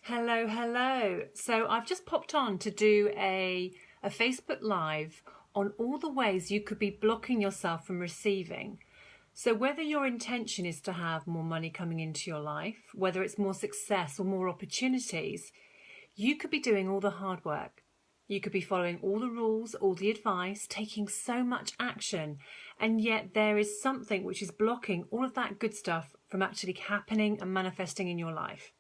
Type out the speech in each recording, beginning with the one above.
Hello, hello. So I've just popped on to do a Facebook Live on all the ways you could be blocking yourself from receiving. So whether your intention is to have more money coming into your life, whether it's more success or more opportunities, you could be doing all the hard work. You could be following all the rules, all the advice, taking so much action, and yet there is something which is blocking all of that good stuff from actually happening and manifesting in your life.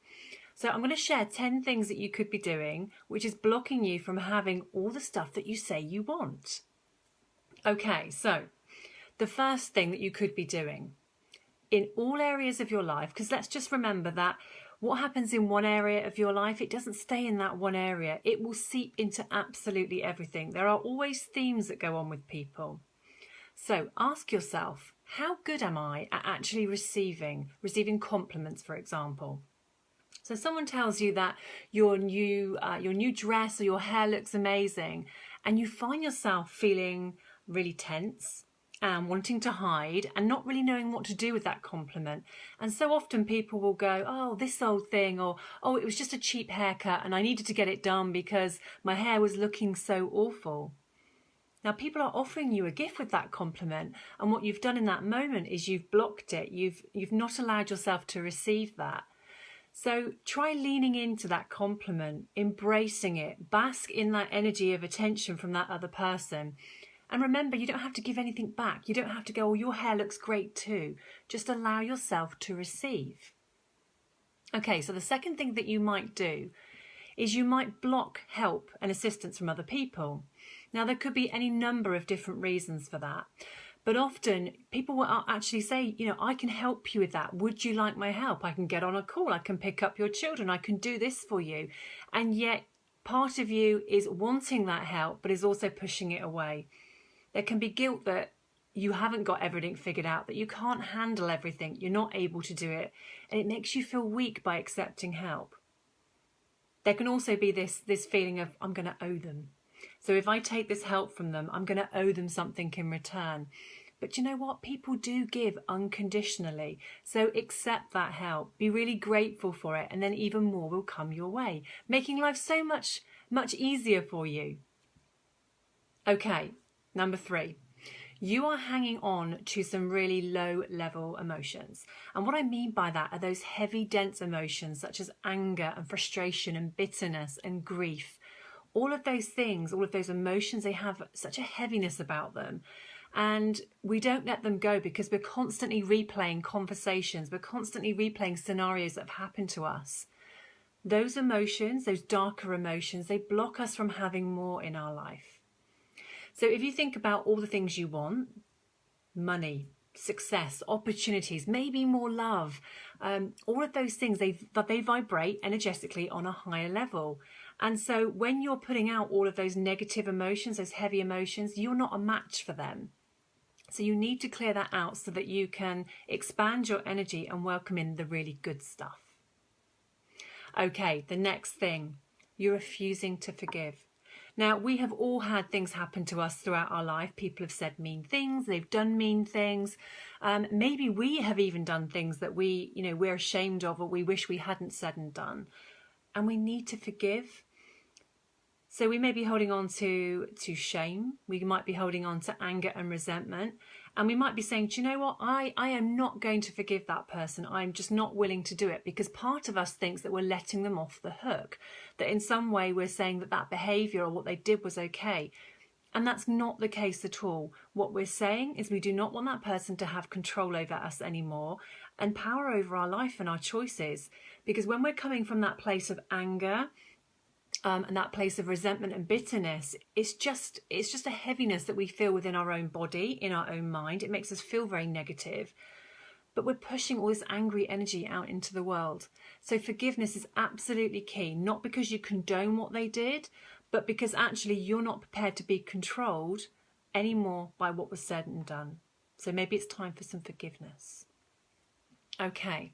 So I'm going to share 10 things that you could be doing, which is blocking you from having all the stuff that you say you want. Okay, so the first thing that you could be doing in all areas of your life, because let's just remember that what happens in one area of your life, it doesn't stay in that one area. It will seep into absolutely everything. There are always themes that go on with people. So ask yourself, how good am I at actually receiving compliments, for example? So someone tells you that your new dress or your hair looks amazing, and you find yourself feeling really tense and wanting to hide and not really knowing what to do with that compliment. And so often people will go, oh, this old thing, or oh, it was just a cheap haircut and I needed to get it done because my hair was looking so awful. Now, people are offering you a gift with that compliment, and what you've done in that moment is you've blocked it. You've not allowed yourself to receive that. So try leaning into that compliment, embracing it, bask in that energy of attention from that other person. And remember, you don't have to give anything back. You don't have to go, oh, your hair looks great too. Just allow yourself to receive. Okay, so the second thing that you might do is you might block help and assistance from other people. Now, there could be any number of different reasons for that. But often people will actually say, I can help you with that. Would you like my help? I can get on a call. I can pick up your children. I can do this for you. And yet part of you is wanting that help, but is also pushing it away. There can be guilt that you haven't got everything figured out, that you can't handle everything. You're not able to do it. And it makes you feel weak by accepting help. There can also be this feeling of, I'm going to owe them. So if I take this help from them, I'm going to owe them something in return. But you know what? People do give unconditionally. So accept that help. Be really grateful for it. And then even more will come your way, making life so much easier for you. Okay, number 3. You are hanging on to some really low level emotions. And what I mean by that are those heavy, dense emotions such as anger and frustration and bitterness and grief. All of those things, all of those emotions, they have such a heaviness about them. And we don't let them go because we're constantly replaying conversations. We're constantly replaying scenarios that have happened to us. Those emotions, those darker emotions, they block us from having more in our life. So if you think about all the things you want, money, success, opportunities, maybe more love, all of those things, they vibrate energetically on a higher level. And so when you're putting out all of those negative emotions, those heavy emotions, you're not a match for them. So you need to clear that out so that you can expand your energy and welcome in the really good stuff. Okay, the next thing, you're refusing to forgive. Now, we have all had things happen to us throughout our life. People have said mean things. They've done mean things. Maybe we have even done things that we're ashamed of or we wish we hadn't said and done. And we need to forgive. So we may be holding on to shame. We might be holding on to anger and resentment. And we might be saying, do you know what? I am not going to forgive that person. I'm just not willing to do it, because part of us thinks that we're letting them off the hook, that in some way we're saying that behaviour or what they did was okay. And that's not the case at all. What we're saying is we do not want that person to have control over us anymore and power over our life and our choices. Because when we're coming from that place of anger, and that place of resentment and bitterness, it's just a heaviness that we feel within our own body, in our own mind. It makes us feel very negative. But we're pushing all this angry energy out into the world. So forgiveness is absolutely key, not because you condone what they did, but because actually you're not prepared to be controlled anymore by what was said and done. So maybe it's time for some forgiveness. Okay,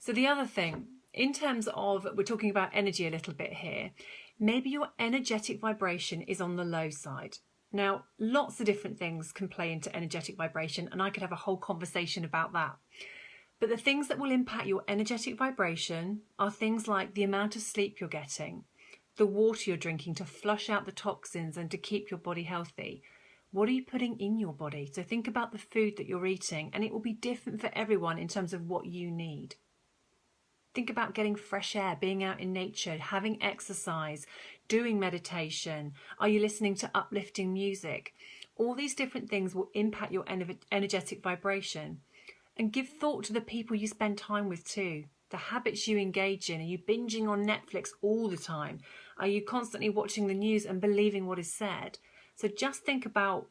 so the other thing, in terms of, we're talking about energy a little bit here, maybe your energetic vibration is on the low side. Now, lots of different things can play into energetic vibration, and I could have a whole conversation about that. But the things that will impact your energetic vibration are things like the amount of sleep you're getting, the water you're drinking to flush out the toxins and to keep your body healthy. What are you putting in your body? So think about the food that you're eating, and it will be different for everyone in terms of what you need. Think about getting fresh air, being out in nature, having exercise, doing meditation. Are you listening to uplifting music? All these different things will impact your energetic vibration. And give thought to the people you spend time with too. The habits you engage in. Are you binging on Netflix all the time? Are you constantly watching the news and believing what is said? So just think about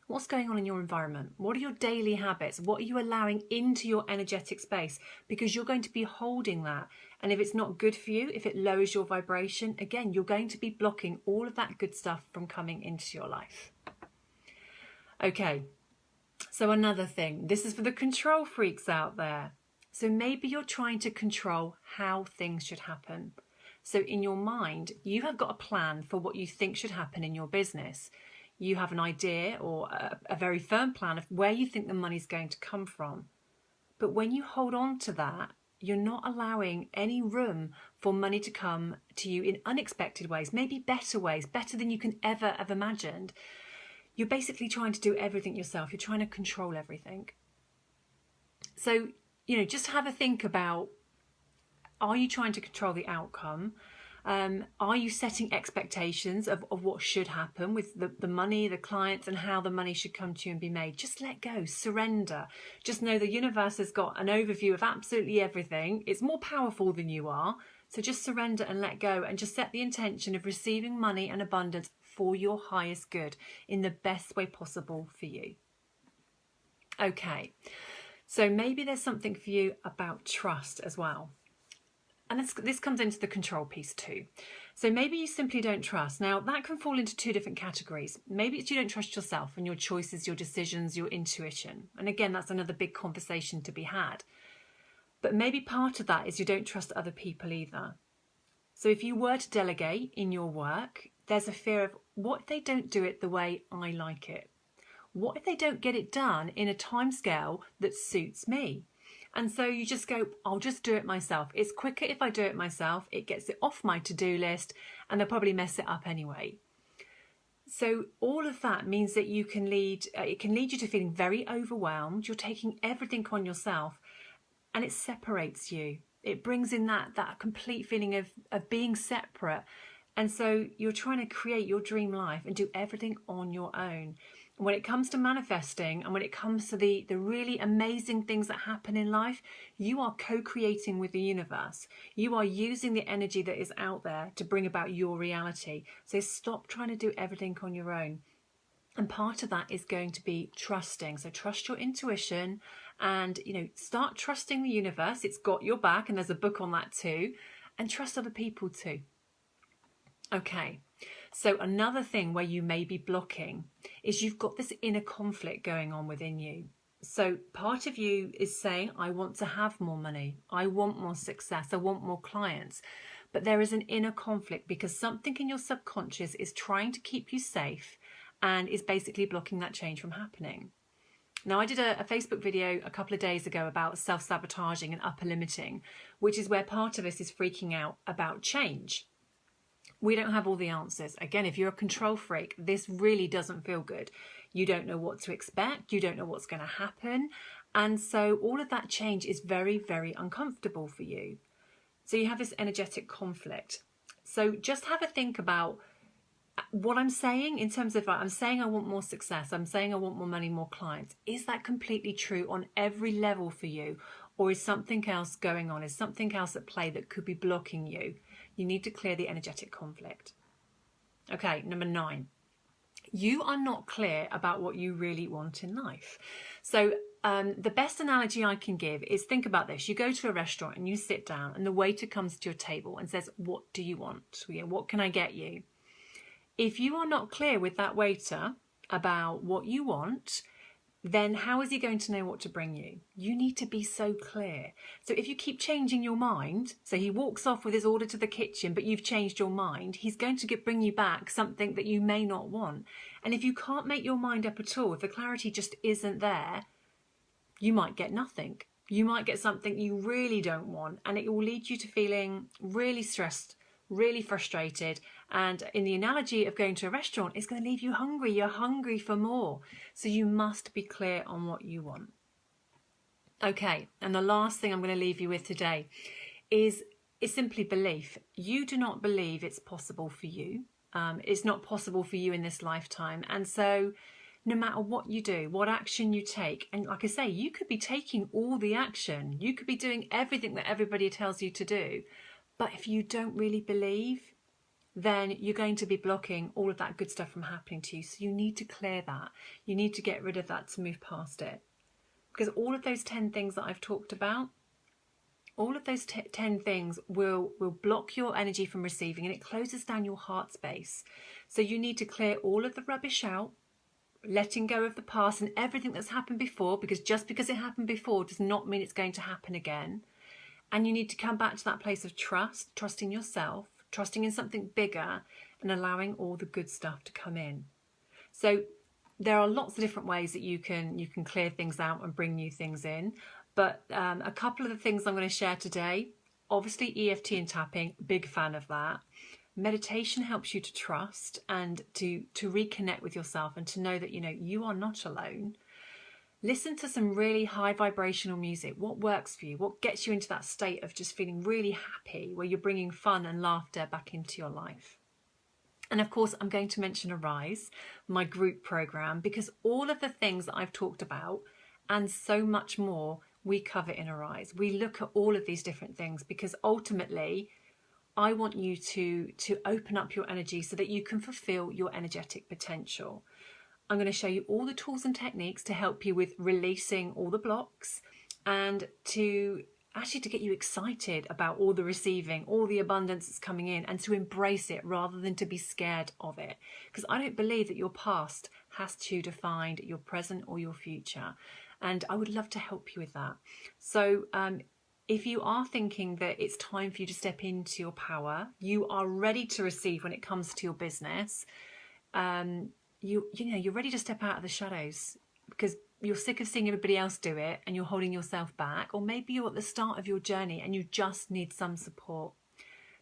what's going on in your environment. What are your daily habits? What are you allowing into your energetic space? Because you're going to be holding that. And if it's not good for you, if it lowers your vibration, again, you're going to be blocking all of that good stuff from coming into your life. Okay, so another thing, this is for the control freaks out there. So maybe you're trying to control how things should happen. So in your mind, you have got a plan for what you think should happen in your business. You have an idea or a very firm plan of where you think the money's going to come from. But when you hold on to that, you're not allowing any room for money to come to you in unexpected ways, maybe better ways, better than you can ever have imagined. You're basically trying to do everything yourself. You're trying to control everything. So, just have a think about, are you trying to control the outcome? Are you setting expectations of what should happen with the money, the clients, and how the money should come to you and be made? Just let go, surrender. Just know the universe has got an overview of absolutely everything. It's more powerful than you are. So just surrender and let go, and just set the intention of receiving money and abundance for your highest good in the best way possible for you. Okay, so maybe there's something for you about trust as well. And this comes into the control piece too. So maybe you simply don't trust. Now that can fall into two different categories. Maybe it's you don't trust yourself and your choices, your decisions, your intuition. And again, that's another big conversation to be had. But maybe part of that is you don't trust other people either. So if you were to delegate in your work, there's a fear of, what if they don't do it the way I like it? What if they don't get it done in a timescale that suits me? And so you just go, I'll just do it myself. It's quicker if I do it myself. It gets it off my to-do list, and they'll probably mess it up anyway. So all of that means that it can lead you to feeling very overwhelmed. You're taking everything on yourself, and it separates you. It brings in that complete feeling of being separate. And so you're trying to create your dream life and do everything on your own. And when it comes to manifesting, and when it comes to the really amazing things that happen in life, you are co-creating with the universe. You are using the energy that is out there to bring about your reality. So stop trying to do everything on your own. And part of that is going to be trusting. So trust your intuition, and start trusting the universe. It's got your back, and there's a book on that too. And trust other people too. Okay, so another thing where you may be blocking is you've got this inner conflict going on within you. So part of you is saying, I want to have more money, I want more success, I want more clients. But there is an inner conflict because something in your subconscious is trying to keep you safe and is basically blocking that change from happening. Now, I did a Facebook video a couple of days ago about self-sabotaging and upper limiting, which is where part of us is freaking out about change. We don't have all the answers. Again, if you're a control freak, this really doesn't feel good. You don't know what to expect. You don't know what's going to happen. And so all of that change is very, very uncomfortable for you. So you have this energetic conflict. So just have a think about what I'm saying in terms of, I'm saying I want more success. I'm saying I want more money, more clients. Is that completely true on every level for you? Or is something else going on? Is something else at play that could be blocking you? You need to clear the energetic conflict. Okay, number 9. You are not clear about what you really want in life. So the best analogy I can give is, think about this. You go to a restaurant and you sit down, and the waiter comes to your table and says, what do you want? What can I get you? If you are not clear with that waiter about what you want, then how is he going to know what to bring you? You need to be so clear. So if you keep changing your mind, so he walks off with his order to the kitchen, but you've changed your mind, he's going to bring you back something that you may not want. And if you can't make your mind up at all, if the clarity just isn't there, you might get nothing. You might get something you really don't want, and it will lead you to feeling really stressed, really frustrated. And in the analogy of going to a restaurant, it's going to leave you hungry. You're hungry for more. So you must be clear on what you want. Okay, and the last thing I'm going to leave you with today is simply belief. You do not believe it's possible for you. It's not possible for you in this lifetime. And so no matter what you do, what action you take, and like I say, you could be taking all the action. You could be doing everything that everybody tells you to do. But if you don't really believe, then you're going to be blocking all of that good stuff from happening to you. So you need to clear that. You need to get rid of that to move past it. Because all of those 10 things that I've talked about, all of those 10 things will block your energy from receiving, and it closes down your heart space. So you need to clear all of the rubbish out, letting go of the past and everything that's happened before, because just because it happened before does not mean it's going to happen again. And you need to come back to that place of trust, trusting yourself, trusting in something bigger, and allowing all the good stuff to come in. So there are lots of different ways that you can clear things out and bring new things in. But a couple of the things I'm going to share today, obviously EFT and tapping, big fan of that. Meditation helps you to trust and to reconnect with yourself and to know that, you are not alone. Listen to some really high vibrational music. What works for you? What gets you into that state of just feeling really happy, where you're bringing fun and laughter back into your life? And of course, I'm going to mention Arise, my group program, because all of the things that I've talked about and so much more, we cover in Arise. We look at all of these different things because ultimately, I want you to open up your energy so that you can fulfill your energetic potential. I'm going to show you all the tools and techniques to help you with releasing all the blocks and to get you excited about all the receiving, all the abundance that's coming in, and to embrace it rather than to be scared of it. Because I don't believe that your past has to define your present or your future. And I would love to help you with that. So if you are thinking that it's time for you to step into your power, you are ready to receive when it comes to your business, you're ready to step out of the shadows because you're sick of seeing everybody else do it and you're holding yourself back, or maybe you're at the start of your journey and you just need some support,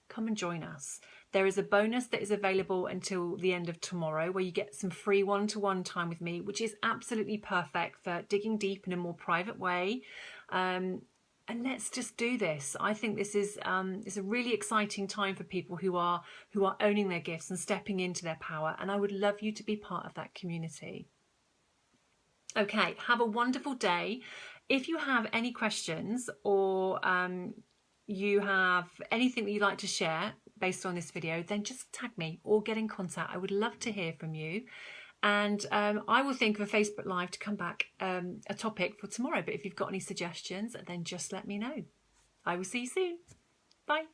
come and join us. There is a bonus that is available until the end of tomorrow where you get some free one-to-one time with me, which is absolutely perfect for digging deep in a more private way. And let's just do this. I think this is a really exciting time for people who are owning their gifts and stepping into their power. And I would love you to be part of that community. Okay, have a wonderful day. If you have any questions or you have anything that you'd like to share based on this video, then just tag me or get in contact. I would love to hear from you. And I will think of a Facebook Live to come back a topic for tomorrow. But if you've got any suggestions, then just let me know. I will see you soon. Bye.